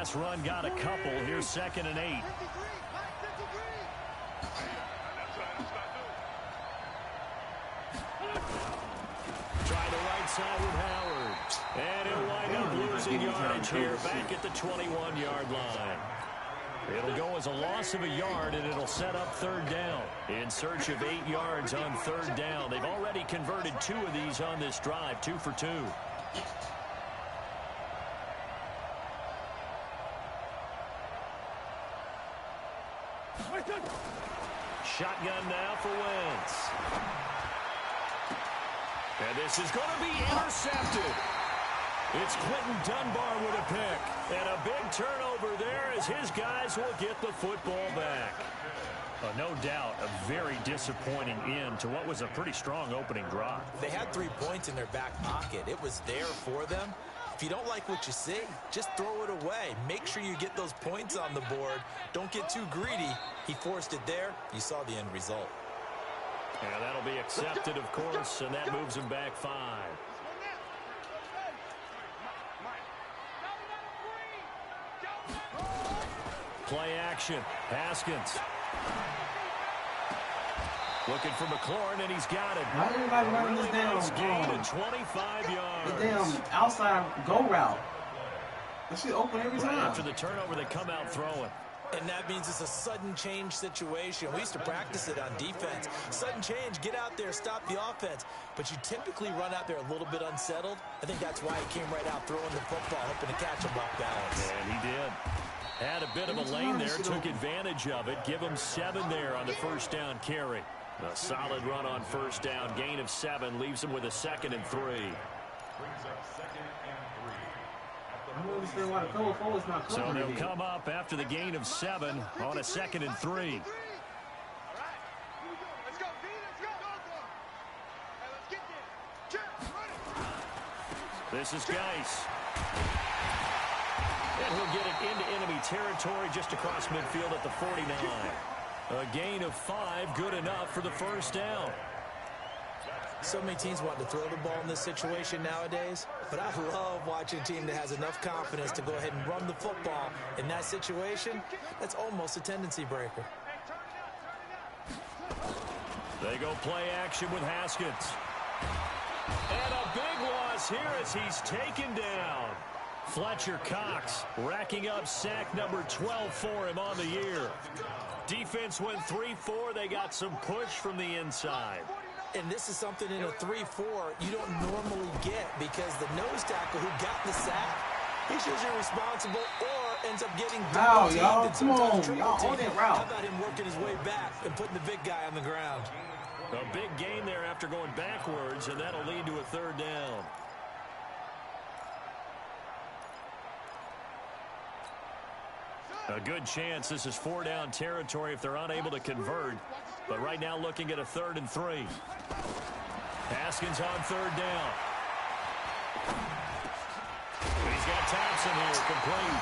pass run got a couple. Here's 2nd and 8. Try the right side with Howard. And he'll wind up losing yardage here back at the 21-yard line. It'll go as a loss of a yard, and it'll set up 3rd down. In search of 8 yards on 3rd down. They've already converted 2 of these on this drive, 2 for 2. Shotgun now for Wentz. And this is going to be intercepted. It's Clinton Dunbar with a pick. And a big turnover there as his guys will get the football back. No doubt a very disappointing end to what was a pretty strong opening drive. They had 3 points in their back pocket. It was there for them. If you don't like what you see, just throw it away. Make sure you get those points on the board. Don't get too greedy. He forced it there. You saw the end result. And that'll be accepted, of course, and that moves him back 5. Play action. Haskins. Looking for McLaurin, and he's got it. Why everybody running this Nice gain down? of 25 yards. The damn outside go route. That shit open every time. After the turnover, they come out throwing. And that means it's a sudden change situation. We used to practice it on defense. Sudden change, get out there, stop the offense. But you typically run out there a little bit unsettled. I think that's why he came right out throwing the football, hoping to catch him off balance. And he did. Had a bit of a lane there, took advantage of it. Give him 7 there on the 1st down carry. A solid run on 1st down. Gain of 7 leaves him with a 2nd and 3. I don't understand why the cover 4 is not So covering they'll come up after the gain of 7 on a 2nd and 3. This is Geis. And he'll get it into enemy territory just across midfield at the 49. A gain of 5, good enough for the 1st down. So many teams want to throw the ball in this situation nowadays, but I love watching a team that has enough confidence to go ahead and run the football. In that situation, that's almost a tendency breaker. They go play action with Haskins. And a big loss here as he's taken down. Fletcher Cox racking up sack number 12 for him on the year. Defense went 3-4. They got some push from the inside. And this is something in a 3-4 you don't normally get because the nose tackle who got the sack, he's usually responsible or ends up getting double teamed and sometimes triple teamed. How about him working his way back and putting the big guy on the ground? A big gain there after going backwards, and that'll lead to a 3rd down. A good chance this is 4-down territory if they're unable to convert. But right now looking at a 3rd and 3. Haskins on 3rd down. He's got Thompson here, complete.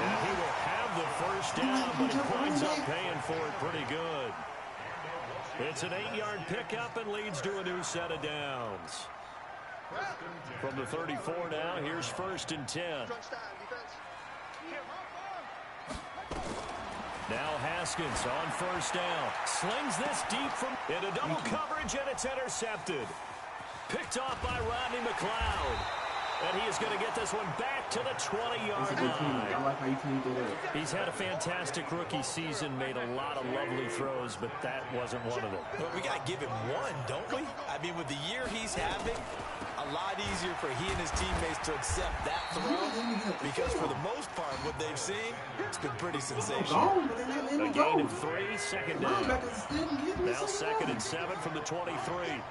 And he will have the 1st down, but he winds up paying for it pretty good. It's an 8-yard pickup and leads to a new set of downs. From the 34 now, here's 1st and 10. Now Haskins on 1st down. Slings this deep from into double coverage, and it's intercepted. Picked off by Rodney McLeod. And he is going to get this one back to the 20-yard line. I like how you can do that. He's had a fantastic rookie season, made a lot of lovely throws, but that wasn't one of them. But we got to give him one, don't we? I mean, with the year he's having, a lot easier for he and his teammates to accept that throw because for the most part, what they've seen, it's been pretty sensational. A gain of 3, 2nd down. Now 2nd and 7 from the 23.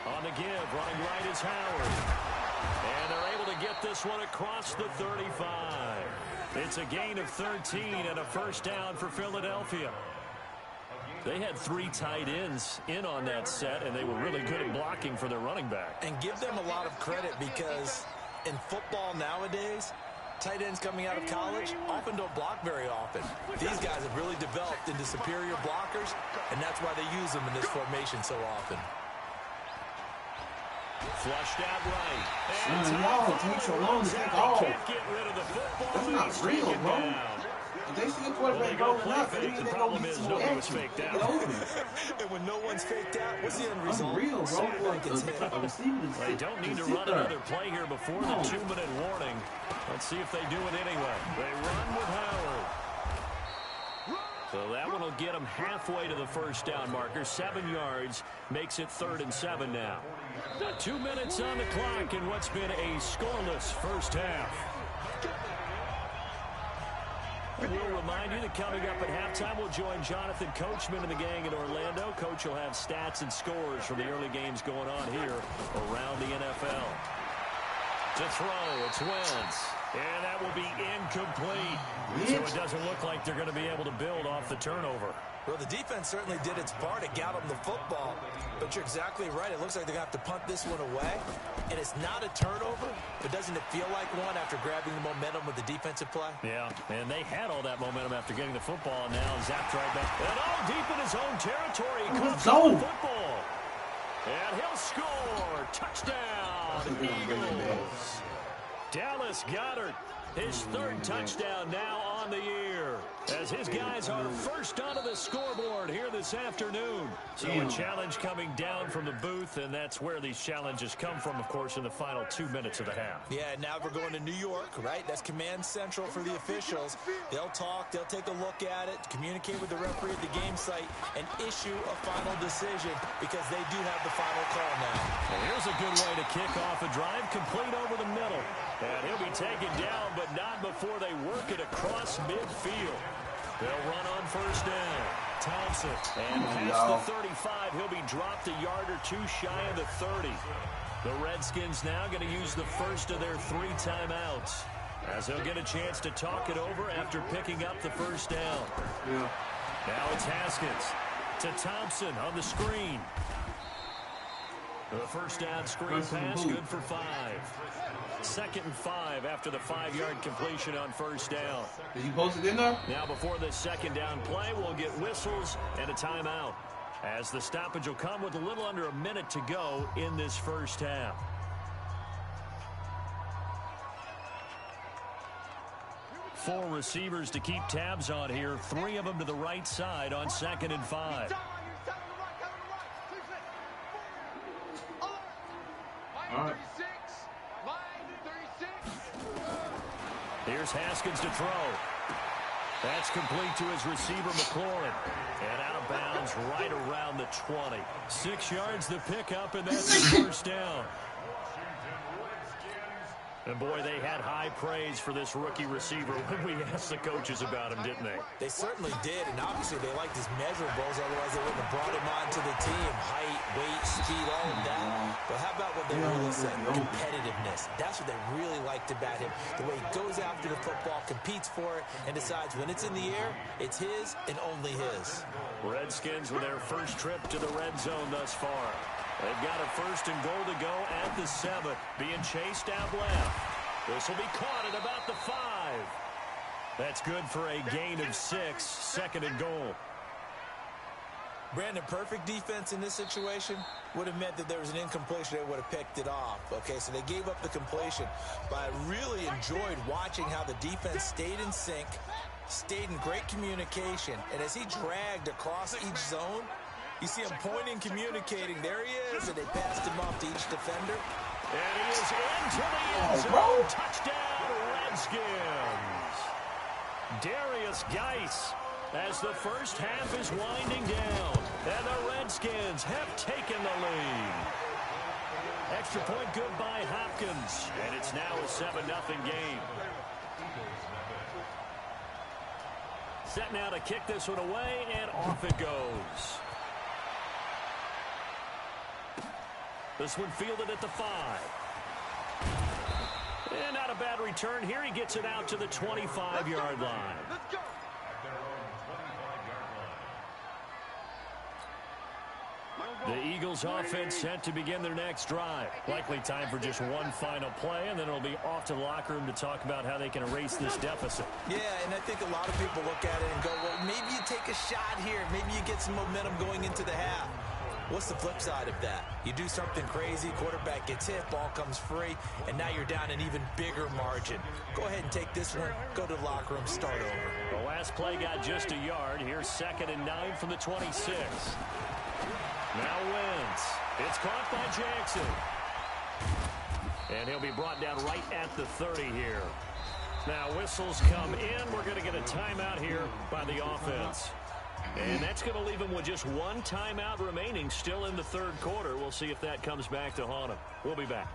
On the give, running right is Howard. And they're able to get this one across the 35. It's a gain of 13 and a 1st down for Philadelphia. They had 3 tight ends in on that set, and they were really good at blocking for their running back. And give them a lot of credit because in football nowadays, tight ends coming out of college often don't block very often. These guys have really developed into superior blockers, and that's why they use them in this formation so often. Flushed out right. Y'all take so long to take off. Can't get rid of the football. That's not real, bro. If they see a quarterback rolling up, it means the they're problem going to is get nobody was some faked action. out. And when no one's faked out, what's the end result? Unreal, bro. Quarterback gets hit. They don't need to run another play here before the 2-minute warning. Let's see if they do it anyway. They run with Howard. So that one will get them halfway to the first down marker. 7 yards makes it 3rd and 7 now. 2 minutes on the clock in what's been a scoreless first half. We'll remind you that coming up at halftime, we'll join Jonathan Coachman and the gang in Orlando. Coach will have stats and scores from the early games going on here around the NFL. To throw, it's Wentz. And that will be incomplete. So it doesn't look like they're going to be able to build off the turnover. Well, the defense certainly did its part to got them the football. But you're exactly right. It looks like they're going to have to punt this one away. And it's not a turnover, but doesn't it feel like one after grabbing the momentum with the defensive play? Yeah, and they had all that momentum after getting the football, and now zapped right back. And all deep in his own territory. Let's go. Football. And he'll score. Touchdown, Eagles. Dallas Goedert, his 3rd touchdown now on the year, as his guys are first onto the scoreboard here this afternoon. So a challenge coming down from the booth, and that's where these challenges come from, of course, in the final 2 minutes of the half. Yeah, now we're going to New York, right? That's command central for the officials. They'll talk, they'll take a look at it, communicate with the referee at the game site, and issue a final decision because they do have the final call now. And here's a good way to kick off a drive, complete over the middle. And he'll be taken down, but not before they work it across midfield. They'll run on first down. Thompson. And past the 35, he'll be dropped a yard or 2 shy of the 30. The Redskins now going to use the first of their 3 timeouts, as they'll get a chance to talk it over after picking up the first down. Now it's Haskins to Thompson on the screen. The first down screen pass, good for 5. 2nd and 5 after the 5-yard completion on first down. Did you post it in there? Now before this 2nd down play, we'll get whistles and a timeout, as the stoppage will come with a little under a minute to go in this first half. Four receivers to keep tabs on here. 3 of them to the right side on 2nd and 5. All right. Here's Haskins to throw. That's complete to his receiver, McLaurin. And out of bounds right around the 20. 6 yards the pickup, and that's the first down. And, boy, they had high praise for this rookie receiver when we asked the coaches about him, didn't they? They certainly did, and obviously they liked his measurables. Otherwise, they wouldn't have brought him onto the team. Height, weight, speed, all of that. But how about what they really said? Competitiveness. That's what they really liked about him. The way he goes after the football, competes for it, and decides when it's in the air, it's his and only his. Redskins with their first trip to the red zone thus far. They've got a 1st and goal to go at the 7, being chased out left. This will be caught at about the 5. That's good for a gain of 6, 2nd and goal. Brandon, perfect defense in this situation would have meant that there was an incompletion. They would have picked it off. Okay, so they gave up the completion. But I really enjoyed watching how the defense stayed in sync, stayed in great communication. And as he dragged across each zone, you see him pointing, communicating. There he is, and they passed him off to each defender. And he is into the end zone. Touchdown, Redskins. Darius Geis, as the first half is winding down. And the Redskins have taken the lead. Extra point good by Hopkins. And it's now a 7-0 game. Set now to kick this one away, and off it goes. This one fielded at the 5. And not a bad return here. He gets it out to the 25-yard line. The Eagles offense set to begin their next drive. Likely time for just one final play, and then it'll be off to the locker room to talk about how they can erase this deficit. Yeah, and I think a lot of people look at it and go, well, maybe you take a shot here. Maybe you get some momentum going into the half. What's the flip side of that? You do something crazy, quarterback gets hit, ball comes free, and now you're down an even bigger margin. Go ahead and take this one, go to the locker room, start over. The last play got just a yard. Here's 2nd and 9 from the 26. Now Wentz. It's caught by Jackson. And he'll be brought down right at the 30 here. Now whistles come in. We're going to get a timeout here by the offense. And that's going to leave him with just one timeout remaining still in the third quarter. We'll see if that comes back to haunt him. We'll be back.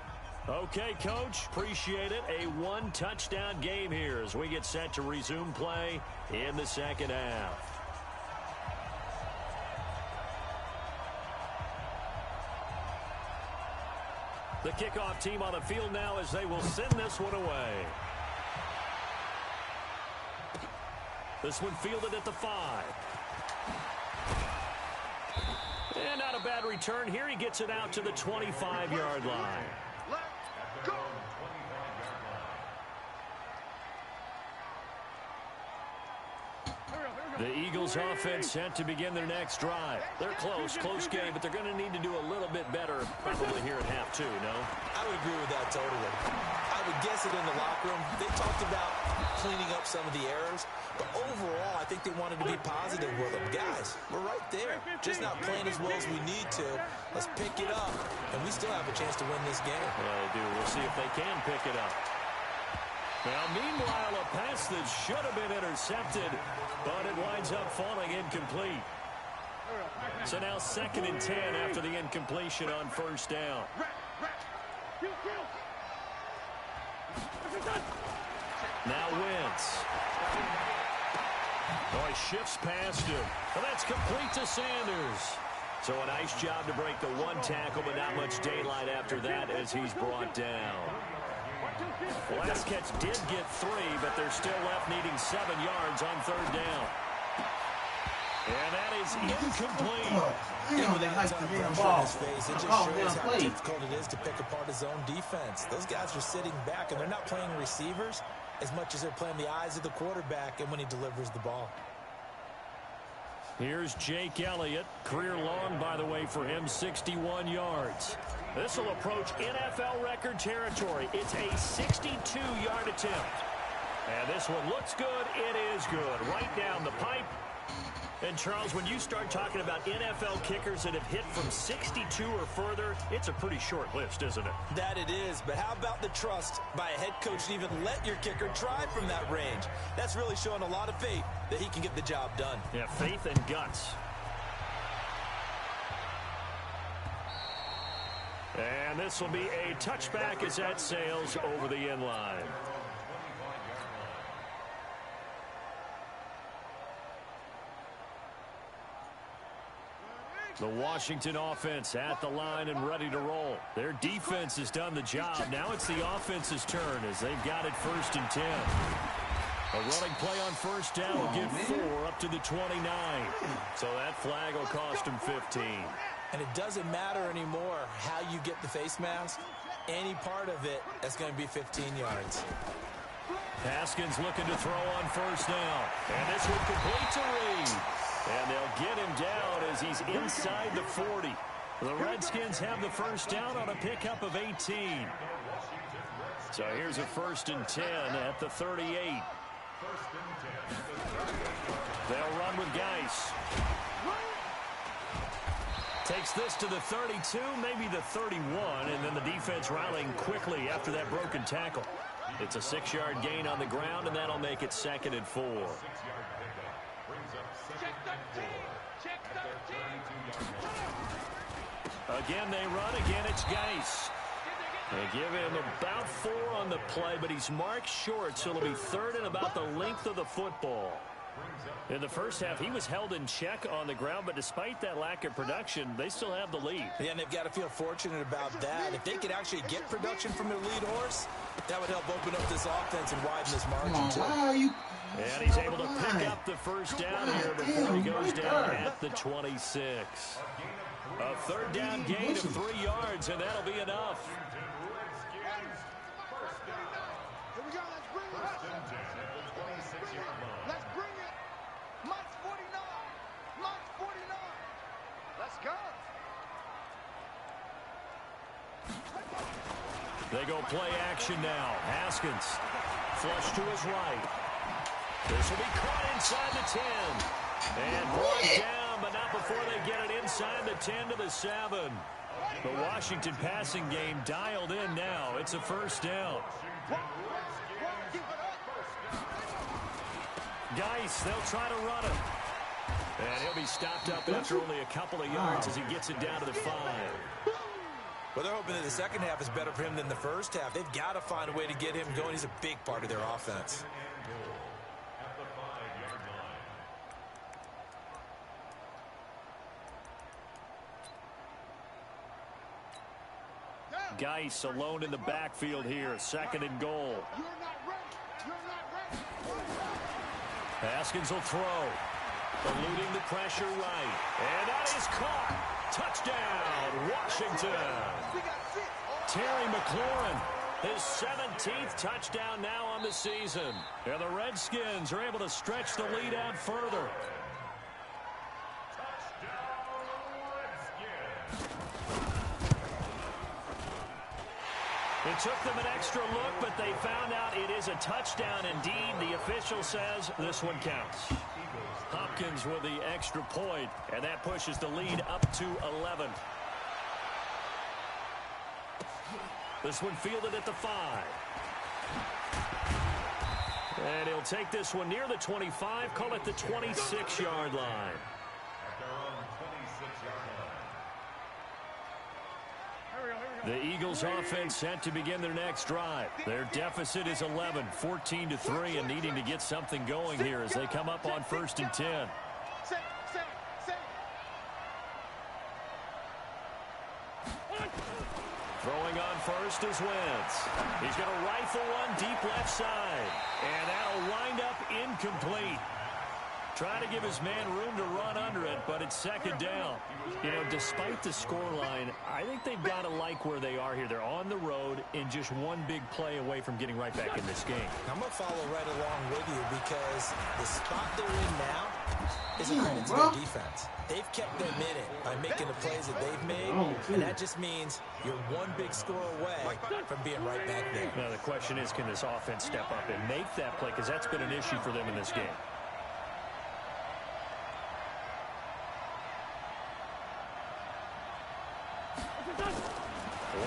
Okay, Coach, appreciate it. A one-touchdown game here as we get set to resume play in the second half. The kickoff team on the field now as they will send this one away. This one fielded at the 5. And not a bad return here. He gets it out to the 25-yard line. Let's go. The Eagles offense set to begin their next drive. They're close game, but they're going to need to do a little bit better probably here at half 2, no? I would agree with that totally. I would guess it in the locker room. They talked about cleaning up some of the errors, but overall, I think they wanted to be positive with them. Guys, we're right there. Just not playing as well as we need to. Let's pick it up, and we still have a chance to win this game. Yeah, they do. We'll see if they can pick it up. Now, meanwhile, a pass that should have been intercepted, but it winds up falling incomplete. So now 2nd and 10 after the incompletion on first down. Now Wentz. Oh, he shifts past him. Well, that's complete to Sanders. So a nice job to break the one tackle, but not much daylight after that as he's brought down. The last catch did get 3, but they're still left needing 7 yards on third down. And that is incomplete. They like to get a ball. It just shows how difficult it is to pick apart his own defense. Those guys are sitting back, and they're not playing receivers as much as they're playing the eyes of the quarterback and when he delivers the ball. Here's Jake Elliott. Career long, by the way, for him, 61 yards. This will approach NFL record territory. It's a 62-yard attempt. And this one looks good. It is good. Right down the pipe. And, Charles, when you start talking about NFL kickers that have hit from 62 or further, it's a pretty short list, isn't it? That it is, but how about the trust by a head coach to even let your kicker try from that range? That's really showing a lot of faith that he can get the job done. Yeah, faith and guts. And this will be a touchback as that sails over the end line. The Washington offense at the line and ready to roll. Their defense has done the job. Now it's the offense's turn as they've got it 1st and 10. A running play on first down will give 4 up to the 29. So that flag will cost him 15. And it doesn't matter anymore how you get the face mask. Any part of it is going to be 15 yards. Haskins looking to throw on first down. And this one complete to Reed. And they'll get him down as he's inside the 40. The Redskins have the first down on a pickup of 18. So here's a 1st and 10 at the 38. They'll run with Geis. Takes this to the 32, maybe the 31, and then the defense rallying quickly after that broken tackle. It's a 6-yard gain on the ground, and that'll make it 2nd and 4. Again, they run. Again, it's Geis. They give him about 4 on the play, but he's marked short, so it'll be 3rd and about the length of the football. In the first half, he was held in check on the ground, but despite that lack of production, they still have the lead. Yeah, and they've got to feel fortunate about that. If they could actually get production from their lead horse, that would help open up this offense and widen this margin, too. And he's able to pick up the first down here before he goes down at the 26. A 3rd down gain of 3 yards, and that'll be enough. Here we go. Let's bring it. Let's bring it. March 49. March 49. Let's go. They go play action now. Haskins, flush to his right. This will be caught inside the 10. And brought down, but not before they get it inside the 10 to the 7. The Washington passing game dialed in now. It's a first down. Geis, they'll try to run it. And he'll be stopped up after only a couple of yards as he gets it down to the 5. Well, they're hoping that the second half is better for him than the first half. They've got to find a way to get him going. He's a big part of their offense. Geis alone in the backfield here. Second and goal. Haskins will throw. Eluding the pressure right. And that is caught. Touchdown, Washington. Terry McLaurin, his 17th touchdown now on the season. And the Redskins are able to stretch the lead out further. It took them an extra look, but they found out it is a touchdown indeed. The official says this one counts. Hopkins with the extra point, and that pushes the lead up to 11. This one fielded at the 5. And he'll take this one near the 25, call it the 26-yard line. The Eagles offense set to begin their next drive. Their deficit is 11, 14-3, and needing to get something going here as they come up on 1st and 10. Throwing on first is Wentz. He's going to rifle one deep left side, and that'll wind up incomplete. Trying to give his man room to run under it, but it's second down. You know, despite the scoreline, I think they've got to like where they are here. They're on the road and just one big play away from getting right back in this game. I'm going to follow right along with you because the spot they're in now is a credit to their defense. They've kept them in it by making the plays that they've made, and that just means you're one big score away from being right back there. Now, the question is, can this offense step up and make that play? Because that's been an issue for them in this game.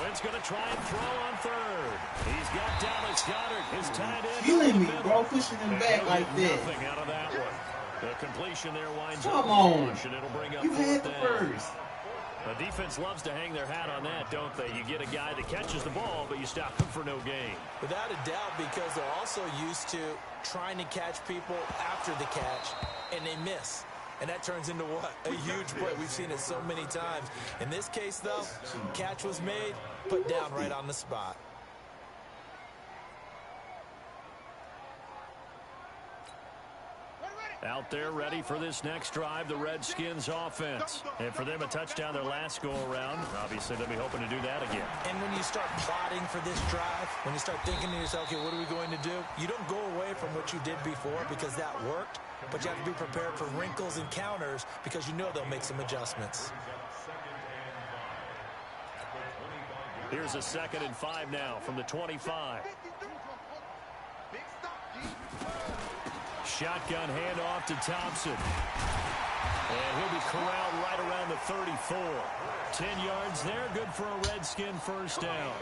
Wentz going to try and throw on third. He's got Dallas Goedert, his tight end. Killing me, bro, pushing him back like that. Nothing out of that one. The completion there winds up. Come on. It'll bring up you had the first. The defense loves to hang their hat on that, don't they? You get a guy that catches the ball, but you stop him for no gain. Without a doubt, because they're also used to trying to catch people after the catch, and they miss. And that turns into what? A huge play. We've seen it so many times. In this case, though, catch was made, put down right on the spot. Out there ready for this next drive, the Redskins offense. And for them, a touchdown their last go-around. Obviously, they'll be hoping to do that again. And when you start plotting for this drive, when you start thinking to yourself, okay, what are we going to do? You don't go away from what you did before because that worked. But you have to be prepared for wrinkles and counters because you know they'll make some adjustments. Here's a 2nd and 5 now from the 25. Shotgun handoff to Thompson. And he'll be corralled right around the 34. 10 yards there, good for a Redskin first down.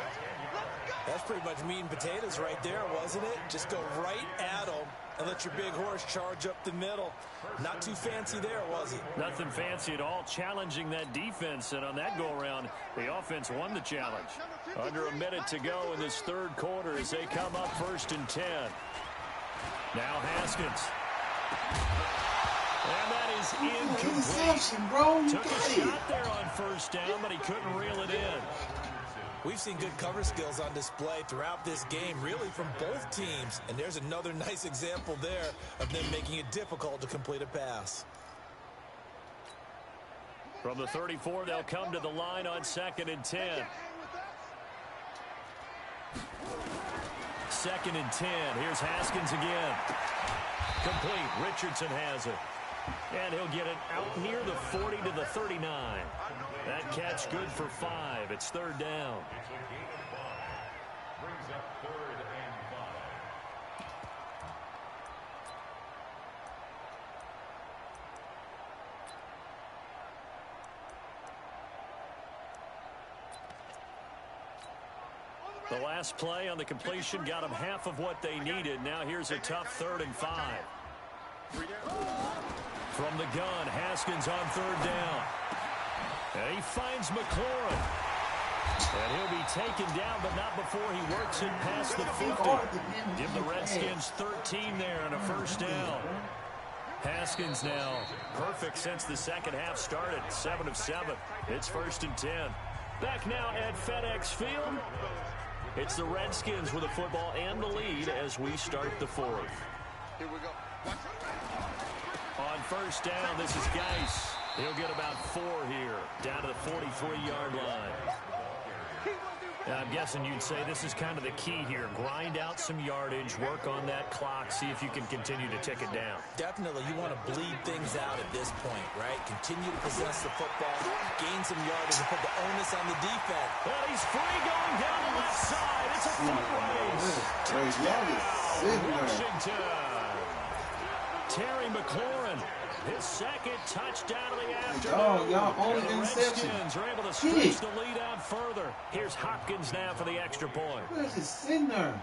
That's pretty much meat and potatoes right there, wasn't it? Just go right at them and let your big horse charge up the middle. Not too fancy there, was it? Nothing fancy at all, challenging that defense. And on that go-around, the offense won the challenge. Under a minute to go in this third quarter as they come up 1st and 10. Now Haskins. And that is incomplete. Took a shot there on first down, but he couldn't reel it in. We've seen good cover skills on display throughout this game, really from both teams. And there's another nice example there of them making it difficult to complete a pass. From the 34, they'll come to the line on 2nd and 10. 2nd and 10. Here's Haskins again. Complete. Richardson has it. And he'll get it out near the 40 to the 39. That catch good for 5. It's 3rd down. brings up 3rd and 5. The last play on the completion got them half of what they needed. Now here's a tough 3rd and 5. From the gun, Haskins on 3rd down. And he finds McLaurin. And he'll be taken down, but not before he works it past the 50. Give the Redskins 13 there and a 1st down. Haskins now perfect since the second half started. 7 of 7. It's 1st and 10. Back now at FedEx Field. It's the Redskins with the football and the lead as we start the 4th. Here we go. On 1st down, this is Geis. He'll get about 4 here, down to the 43-yard line. Now, I'm guessing you'd say this is kind of the key here. Grind out some yardage, work on that clock, see if you can continue to tick it down. Definitely, you want to bleed things out at this point, right? Continue to possess the football, gain some yardage, and put the onus on the defense. Well, he's free going down the left side. It's a foot race. Washington. Terry McLaurin, his 2nd touchdown of the afternoon. Y'all only the interception. Redskins are able to stretch the lead out further. Here's Hopkins now for the extra point. Where's his sitting there?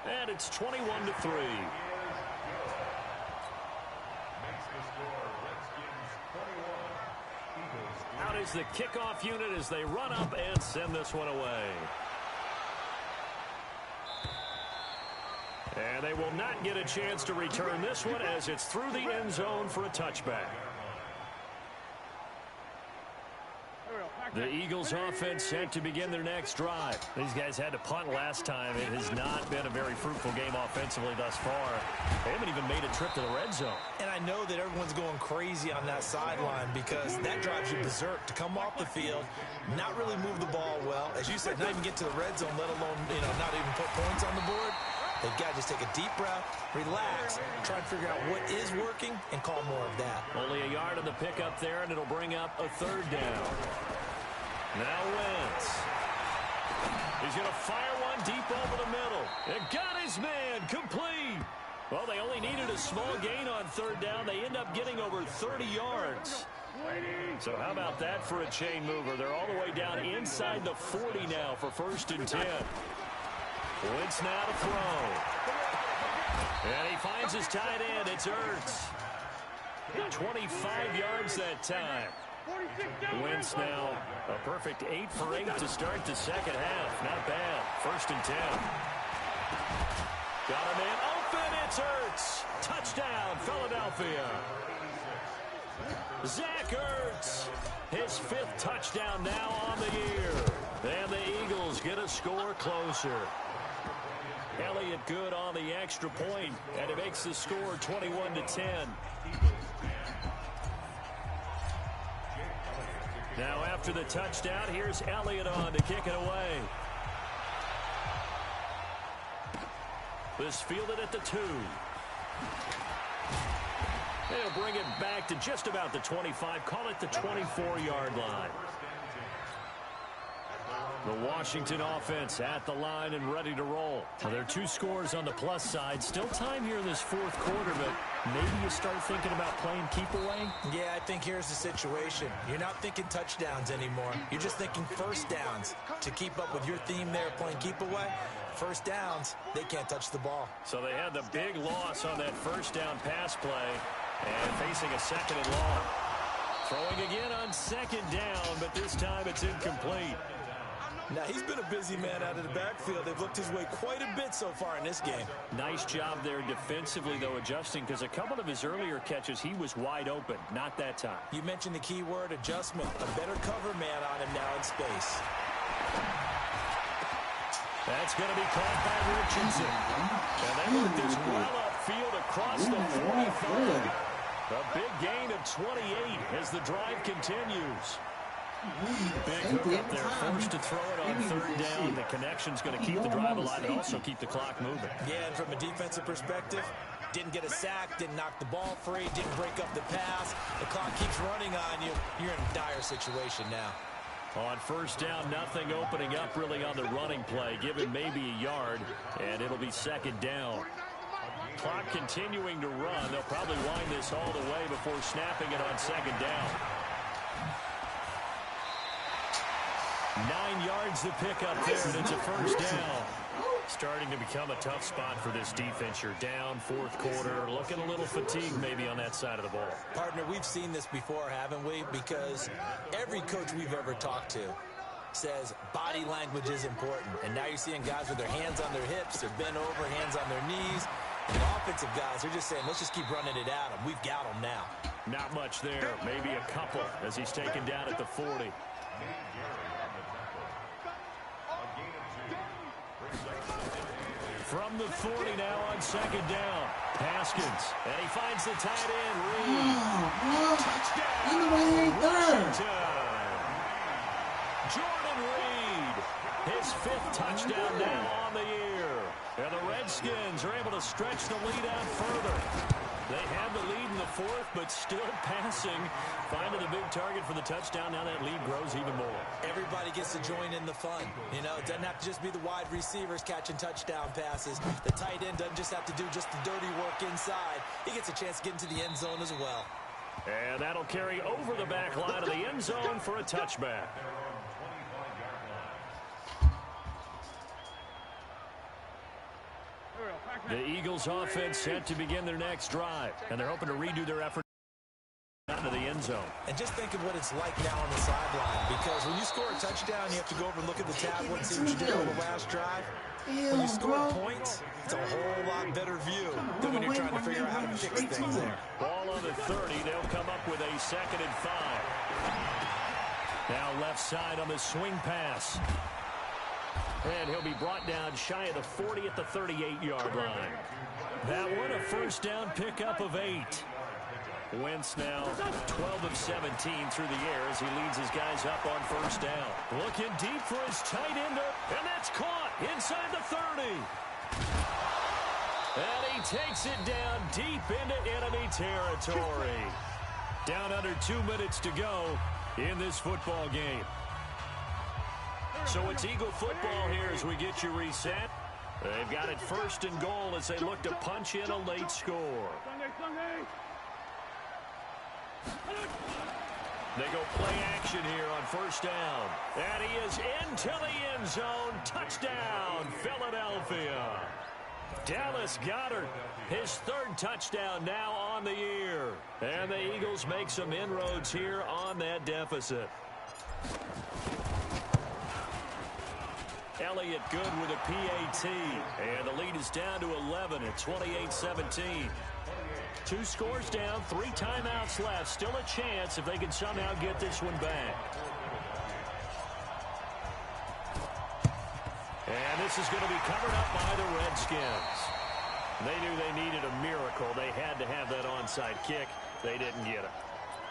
And it's 21-3. makes the score Redskins 21, Eagles 3. Out is the kickoff unit as they run up and send this one away. And they will not get a chance to return this one as it's through the end zone for a touchback. The Eagles offense set to begin their next drive. These guys had to punt last time. It has not been a very fruitful game offensively thus far. They haven't even made a trip to the red zone. And I know that everyone's going crazy on that sideline because that drives you berserk to come off the field, not really move the ball well. As you said, not even get to the red zone, let alone, not even put points on the board. They've got to just take a deep breath, relax, try and figure out what is working, and call more of that. Only a yard on the pickup there, and it'll bring up a 3rd down. Now Wentz. He's going to fire one deep over the middle. And got his man complete. Well, they only needed a small gain on 3rd down. They end up getting over 30 yards. So how about that for a chain mover? They're all the way down inside the 40 now for 1st and 10. Wentz now to throw. And he finds his tight end. It's Ertz. 25 yards that time. Wentz now a perfect 8 for 8 to start the second half. Not bad. 1st and 10. Got a man open. It's Ertz. Touchdown, Philadelphia. Zach Ertz. His 5th touchdown now on the year. And the Eagles get a score closer. Elliott good on the extra point, and it makes the score 21-10. Now after the touchdown, here's Elliott on to kick it away. This fielded at the 2. They'll bring it back to just about the 25, call it the 24-yard line. The Washington offense at the line and ready to roll. Now, there are 2 scores on the plus side. Still time here in this 4th quarter, but maybe you start thinking about playing keep away? Yeah, I think here's the situation. You're not thinking touchdowns anymore. You're just thinking 1st downs. To keep up with your theme there, playing keep away, 1st downs, they can't touch the ball. So they had the big loss on that 1st down pass play and facing a 2nd and long. Throwing again on 2nd down, but this time it's incomplete. Now, he's been a busy man out of the backfield. They've looked his way quite a bit so far in this game. Nice job there defensively, though, adjusting, because a couple of his earlier catches, he was wide open. Not that time. You mentioned the key word, adjustment. A better cover man on him now in space. That's going to be caught by Richardson. And they work this well upfield across the 45. A big gain of 28 as the drive continues. Big hook up there, forced to throw it on 3rd down. The connection's going to keep the drive alive and also keep the clock moving. Yeah, and from a defensive perspective, didn't get a sack, didn't knock the ball free, didn't break up the pass. The clock keeps running on you. You're in a dire situation now. On first down, nothing opening up really on the running play. Give him maybe a yard, and it'll be second down. Clock continuing to run. They'll probably wind this all the way before snapping it on second down. 9 yards to pick up there, and it's a first down. Starting to become a tough spot for this defense. You're down fourth quarter, looking a little fatigued maybe on that side of the ball. Partner, we've seen this before, haven't we? Because every coach we've ever talked to says body language is important. And now you're seeing guys with their hands on their hips, they're bent over, hands on their knees. And the offensive guys, they're just saying, let's just keep running it at them. We've got them now. Not much there, maybe a couple as he's taken down at the 40. From the 40 now on second down. Haskins, and he finds the tight end, Reed. Touchdown. Jordan Reed, his 5th touchdown now on the year. And the Redskins are able to stretch the lead out further. They had the lead in the 4th, but still passing. Finding the big target for the touchdown. Now that lead grows even more. Everybody gets to join in the fun. You know, it doesn't have to just be the wide receivers catching touchdown passes. The tight end doesn't just have to do just the dirty work inside. He gets a chance to get into the end zone as well. And that'll carry over the back line of the end zone for a touchback. The Eagles offense set to begin their next drive, and they're hoping to redo their effort into the end zone. And just think of what it's like now on the sideline, because when you score a touchdown, you have to go over and look at the tablet and see what you did on the last drive. When you score points, it's a whole lot better view than when you're trying to figure out how to fix things there. Ball on the 30. They'll come up with a 2nd and 5. Now left side on the swing pass. And he'll be brought down shy of the 40 at the 38-yard line. That one, a first down pickup of 8. Wentz now 12 of 17 through the air as he leads his guys up on first down. Looking deep for his tight end, and that's caught inside the 30. And he takes it down deep into enemy territory. Down under 2 minutes to go in this football game. So it's Eagle football here as we get you reset. They've got it 1st and goal as they look to punch in a late score. They go play action here on first down. And he is into the end zone. Touchdown, Philadelphia. Dallas Goedert, his 3rd touchdown now on the year. And the Eagles make some inroads here on that deficit. Elliott good with a PAT. And the lead is down to 11 at 28-17. 2 scores down, 3 timeouts left. Still a chance if they can somehow get this one back. And this is going to be covered up by the Redskins. They knew they needed a miracle. They had to have that onside kick. They didn't get it.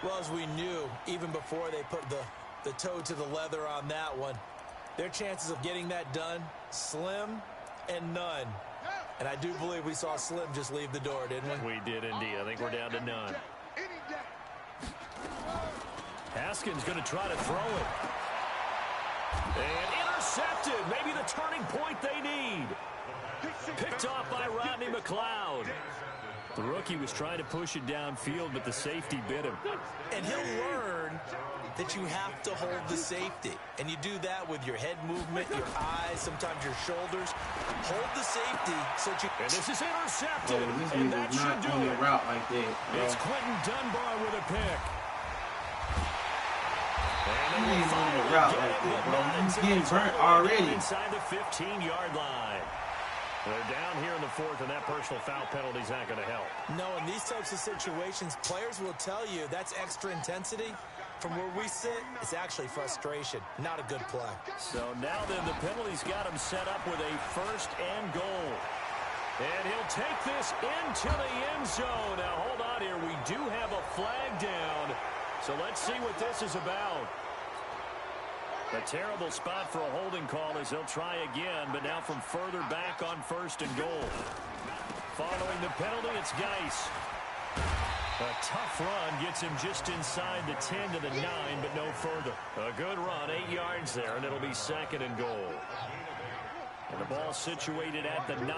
Well, as we knew, even before they put the toe to the leather on that one, their chances of getting that done, slim and none. And I do believe we saw Slim just leave the door, didn't we? We did indeed. I think we're down to none. Haskins going to try to throw it. And intercepted. Maybe the turning point they need. Picked off by Rodney McLeod. The rookie was trying to push it downfield, but the safety bit him. And he'll learn that you have to hold the safety. And you do that with your head movement, your eyes, sometimes your shoulders. Hold the safety so that you... And this is intercepted. This and that should do it. Route like that, it's Quentin Dunbar with a pick. He ain't on the route like that, bro. He's getting burnt already. Inside the 15-yard line. They're down here in the 4th, and that personal foul penalty is not going to help. No, in these types of situations, players will tell you that's extra intensity. From where we sit, it's actually frustration, not a good play. So now then, the penalty's got him set up with a 1st and goal. And he'll take this into the end zone. Now, hold on here. We do have a flag down. So let's see what this is about. A terrible spot for a holding call as they'll try again, but now from further back on 1st and goal. Following the penalty, it's Geis. A tough run gets him just inside the 10 to the 9, but no further. A good run, 8 yards there, and it'll be 2nd and goal. And the ball situated at the 9,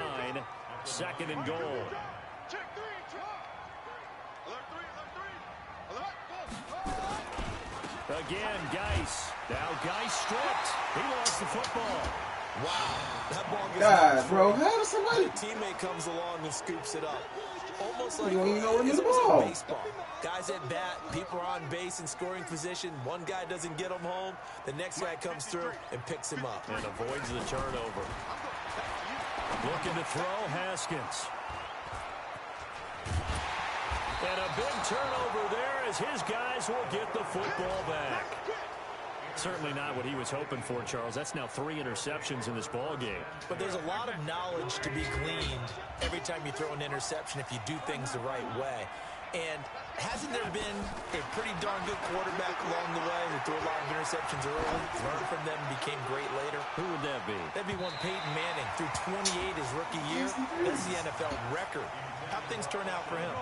2nd and goal. Again, Geis. Now Geis stripped. He lost the football. Wow. That ball gets God, bro, how does somebody? A teammate comes along and scoops it up. Almost like You don't even know where it's the almost ball. like baseball. Guys at bat, people are on base in scoring position. One guy doesn't get him home. The next guy comes through and picks him up. And avoids the turnover. Looking to throw, Haskins. And a big turnover there as his guys will get the football back. Certainly not what he was hoping for, Charles. That's now 3 interceptions in this ball game. But there's a lot of knowledge to be gleaned every time you throw an interception if you do things the right way. And hasn't there been a pretty darn good quarterback along the way who threw a lot of interceptions early, learned from them, and became great later? Who would that be? That'd be one Peyton Manning. Threw 28 his rookie year. That's the NFL record. How'd things turn out for him?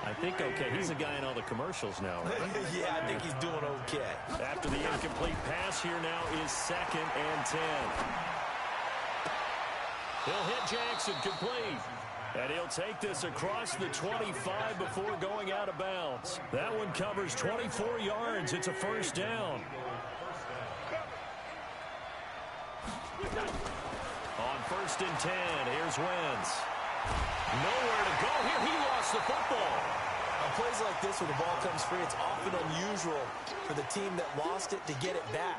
I think okay. He's a guy in all the commercials now, right? Yeah, I think he's doing okay. After the incomplete pass, here now is 2nd and 10. He'll hit Jackson, complete. And he'll take this across the 25 before going out of bounds. That one covers 24 yards. It's a 1st down. On 1st and 10, here's Wentz. Nowhere to go here. He lost the football. On plays like this where the ball comes free, it's often unusual for the team that lost it to get it back.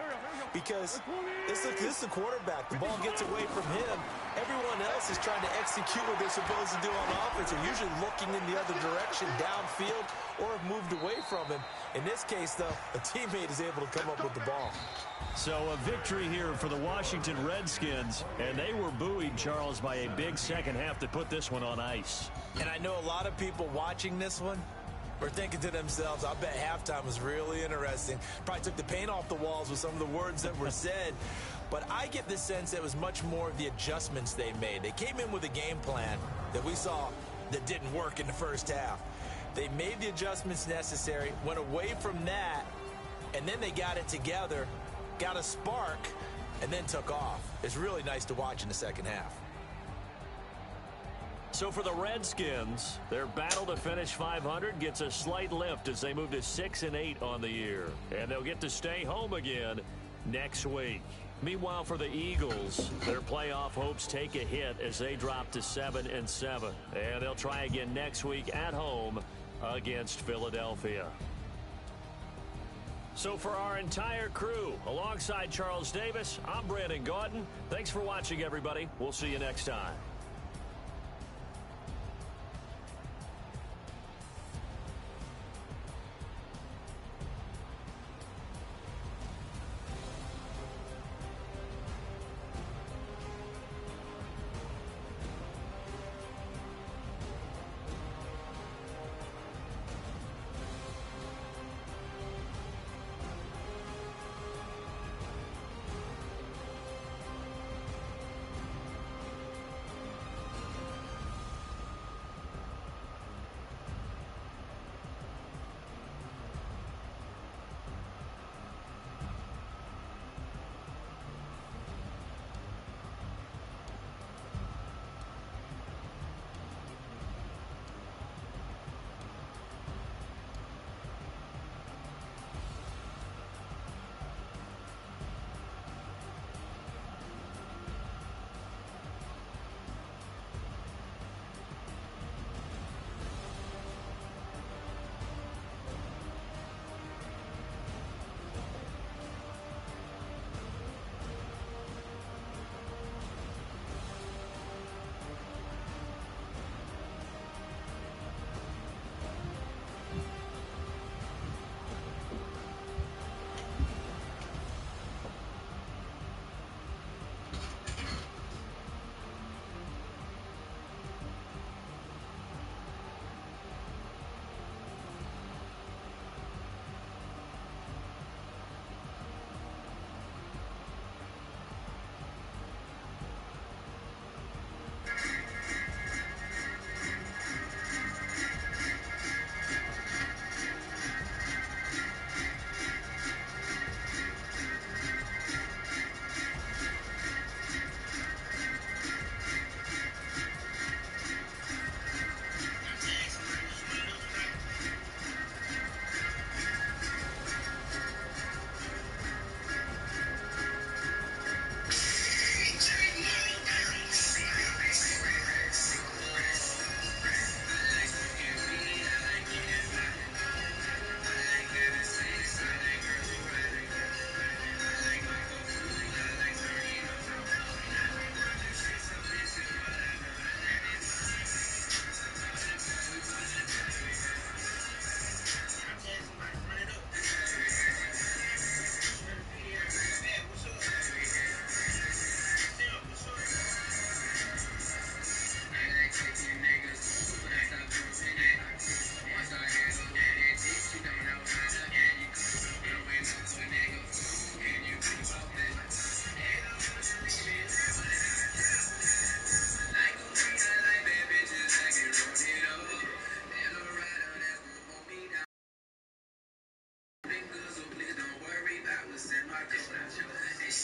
Because this is the quarterback. The ball gets away from him. Everyone else is trying to execute what they're supposed to do on offense. They're usually looking in the other direction, downfield, or have moved away from him. In this case, though, a teammate is able to come up with the ball. So a victory here for the Washington Redskins, and they were buoyed, Charles, by a big second half that put this one on ice. And I know a lot of people watching this one are thinking to themselves, I bet halftime was really interesting. Probably took the paint off the walls with some of the words that were said. But I get the sense that it was much more of the adjustments they made. They came in with a game plan that we saw that didn't work in the first half. They made the adjustments necessary, went away from that, and then they got it together, got a spark, and then took off. It's really nice to watch in the second half. So for the Redskins, their battle to finish 500 gets a slight lift as they move to 6-8 on the year. And they'll get to stay home again next week. Meanwhile, for the Eagles, their playoff hopes take a hit as they drop to 7-7. And they'll try again next week at home against Philadelphia. So for our entire crew, alongside Charles Davis, I'm Brandon Gaudin. Thanks for watching, everybody. We'll see you next time.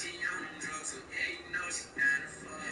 She on them drugs, so yeah, you know she down to